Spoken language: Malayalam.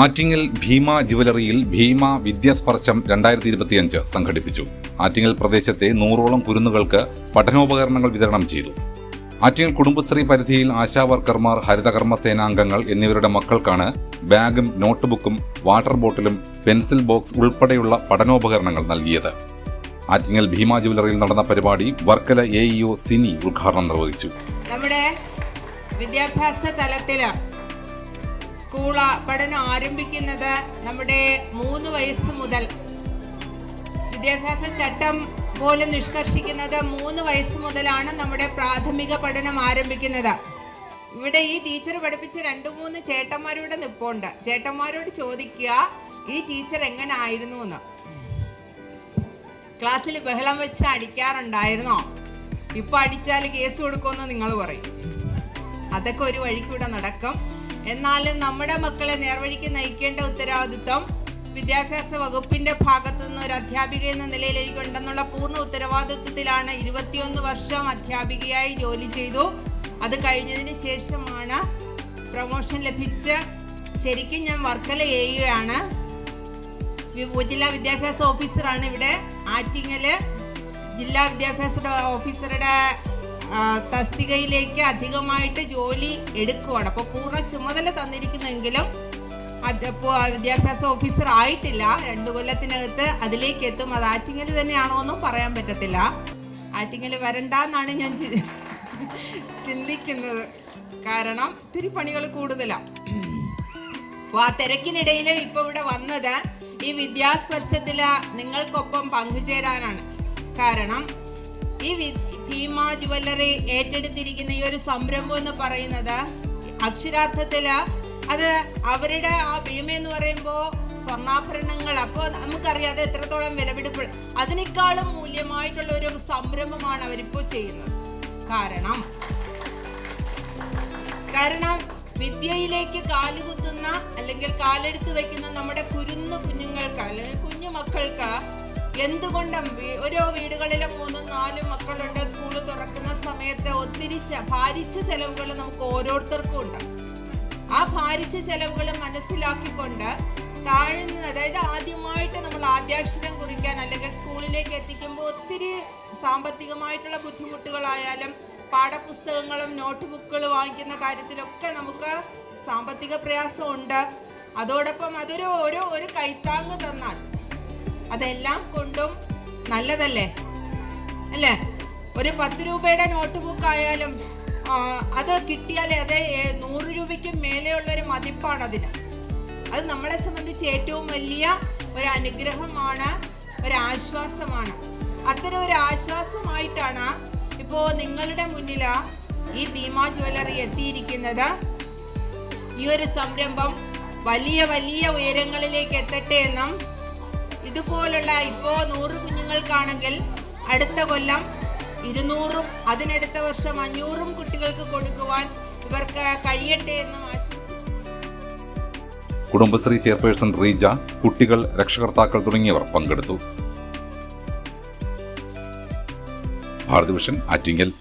ആറ്റിങ്ങൽ ഭീമ ജുവലറിയിൽ ഭീമ വിദ്യാസ്പർശം 2025 സംഘടിപ്പിച്ചു. ആറ്റിങ്ങൽ പ്രദേശത്തെ 100ഓളം കുരുന്നുകൾക്ക് പഠനോപകരണങ്ങൾ വിതരണം ചെയ്തു. ആറ്റിങ്ങൽ കുടുംബശ്രീ പരിധിയിൽ ആശാവർക്കർമാർ, ഹരിതകർമ്മ സേനാംഗങ്ങൾ എന്നിവരുടെ മക്കൾക്കാണ് ബാഗും നോട്ട്ബുക്കും വാട്ടർ ബോട്ടിലും പെൻസിൽ ബോക്സ് ഉൾപ്പെടെയുള്ള പഠനോപകരണങ്ങൾ നൽകിയത്. ആറ്റിങ്ങൽ ഭീമ ജുവലറിയിൽ നടന്ന പരിപാടി വർക്കല AEO സിനി ഉദ്ഘാടനം നിർവഹിച്ചു. നമ്മുടെ വിദ്യാഭ്യാസ തലത്തിൽ സ്കൂൾ പഠനം ആരംഭിക്കുന്നത് നമ്മുടെ 3 വയസ്സ് മുതൽ. വിദ്യാഭ്യാസ ചട്ടം പോലും നിഷ്കർഷിക്കുന്നത് 3 വയസ്സ് മുതലാണ് നമ്മുടെ പ്രാഥമിക പഠനം ആരംഭിക്കുന്നത്. ഇവിടെ ഈ ടീച്ചർ പഠിപ്പിച്ച 2-3 ചേട്ടന്മാരോട് നിൽപ്പുണ്ട്. ചേട്ടന്മാരോട് ചോദിക്കുക, ഈ ടീച്ചർ എങ്ങനെ ആയിരുന്നു എന്ന്. ക്ലാസ്സിൽ ബഹളം വെച്ച് അടിക്കാറുണ്ടായിരുന്നോ? ഇപ്പൊ അടിച്ചാൽ കേസ് കൊടുക്കുമെന്ന് നിങ്ങൾ പറയും. അതൊക്കെ ഒരു വഴിക്കൂടെ നടക്കും. എന്നാലും നമ്മുടെ മക്കളെ നേർവഴിക്ക് നയിക്കേണ്ട ഉത്തരവാദിത്വം വിദ്യാഭ്യാസ വകുപ്പിന്റെ ഭാഗത്തു നിന്ന് ഒരു അധ്യാപിക എന്ന നിലയിൽ എനിക്കുണ്ടെന്നുള്ള പൂർണ്ണ ഉത്തരവാദിത്വത്തിലാണ്. 21 വർഷം അധ്യാപികയായി ജോലി ചെയ്തു. അത് കഴിഞ്ഞതിന് ശേഷമാണ് പ്രൊമോഷൻ ലഭിച്ച് ശരിക്കും ഞാൻ വർക്കല AEO ആണ്, ജില്ലാ വിദ്യാഭ്യാസ ഓഫീസറാണ്. ഇവിടെ ആറ്റിങ്ങല് ജില്ലാ വിദ്യാഭ്യാസ ഓഫീസറുടെ തസ്തികയിലേക്ക് അധികമായിട്ട് ജോലി എടുക്കുവാണ്. അപ്പോൾ പൂർണ്ണ ചുമതല തന്നിരിക്കുന്നെങ്കിലും വിദ്യാഭ്യാസ ഓഫീസർ ആയിട്ടില്ല. 2 കൊല്ലത്തിനകത്ത് അതിലേക്ക് എത്തും. അത് ആറ്റിങ്ങൽ തന്നെയാണോ എന്നും പറയാൻ പറ്റത്തില്ല. ആറ്റിങ്ങൽ വരണ്ടെന്നാണ് ഞാൻ ചിന്തിക്കുന്നത്. കാരണം ഇത്തിരി പണികൾ കൂടുതലാണ്. അപ്പോൾ ആ തിരക്കിനിടയിൽ ഇപ്പോൾ ഇവിടെ വന്നത് ഈ വിദ്യാസ്പർശത്തിൽ നിങ്ങൾക്കൊപ്പം പങ്കുചേരാനാണ്. കാരണം ഈ ഭീമ ജുവലറി ഏറ്റെടുത്തിരിക്കുന്ന ഈ ഒരു സംരംഭം എന്ന് പറയുന്നത് അക്ഷരാർത്ഥത്തിൽ അത് അവരുടെ ആ ഭീമ എന്ന് പറയുമ്പോൾ സ്വർണ്ണാഭരണങ്ങൾ, അപ്പോൾ നമുക്കറിയാം അത് എത്രത്തോളം വിലപിടിപ്പ്, അതിനേക്കാളും മൂല്യമായിട്ടുള്ള ഒരു സംരംഭമാണ് അവരിപ്പോൾ ചെയ്യുന്നത്. കാരണം വിദ്യയിലേക്ക് കാലുകുത്തുന്ന അല്ലെങ്കിൽ കാലെടുത്ത് വെക്കുന്ന നമ്മുടെ കുഞ്ഞുങ്ങൾക്ക് അല്ലെങ്കിൽ കുഞ്ഞു മക്കൾക്ക് എന്തുകൊണ്ടും ഓരോ വീടുകളിലും 3-4 മക്കളുണ്ട്. സ്കൂൾ തുറക്കുന്ന സമയത്ത് ഒത്തിരി ഭാരിച്ച ചെലവുകൾ നമുക്ക് ഓരോരുത്തർക്കും ഉണ്ട്. ആ ഭാരിച്ച ചെലവുകൾ മനസ്സിലാക്കിക്കൊണ്ട് താഴ്ന്ന, അതായത് ആദ്യമായിട്ട് നമ്മൾ ആദ്യാക്ഷരം കുറിക്കാൻ അല്ലെങ്കിൽ സ്കൂളിലേക്ക് എത്തിക്കുമ്പോൾ ഒത്തിരി സാമ്പത്തികമായിട്ടുള്ള ബുദ്ധിമുട്ടുകളായാലും പാഠപുസ്തകങ്ങളും നോട്ട് ബുക്കുകൾ വാങ്ങിക്കുന്ന കാര്യത്തിലൊക്കെ നമുക്ക് സാമ്പത്തിക പ്രയാസമുണ്ട്. അതോടൊപ്പം അതൊരു ഒരു കൈത്താങ്ങ് തന്നാൽ അതെല്ലാം കൊണ്ടും നല്ലതല്ലേ അല്ലേ? ഒരു 10 രൂപയുടെ നോട്ട് ബുക്ക് ആയാലും അത് കിട്ടിയാലേ അത് 100 രൂപയ്ക്ക് മേലെയുള്ള ഒരു മതിപ്പാണ് അതിന്. അത് നമ്മളെ സംബന്ധിച്ച് ഏറ്റവും വലിയ ഒരു അനുഗ്രഹമാണ്, ഒരു ആശ്വാസമാണ്. അത്തരം ഒരു ആശ്വാസമായിട്ടാണ് ഇപ്പോൾ നിങ്ങളുടെ മുന്നിൽ ഈ ഭീമ ജുവലറി എത്തിയിരിക്കുന്നത്. ഈ ഒരു സംരംഭം വലിയ വലിയ ഉയരങ്ങളിലേക്ക് എത്തട്ടെ എന്നും ഇതുപോലുള്ള ഇപ്പോൾ 100 കുഞ്ഞുങ്ങൾക്കാണെങ്കിൽ അടുത്ത കൊല്ലം 200-ഉം അതിനടുത്ത വർഷം 500-ഉം കുട്ടികൾക്ക് കൊടുക്കുവാൻ ഇവർക്ക് കഴിയട്ടെ എന്നും ആശംസിച്ചു. കുടുംബശ്രീ ചെയർപേഴ്സൺ റീജ, കുട്ടികൾ, രക്ഷകർത്താക്കൾ തുടങ്ങിയവർ പങ്കെടുത്തു. ഭാരത് വിഷൻ, ആറ്റിങ്ങൽ.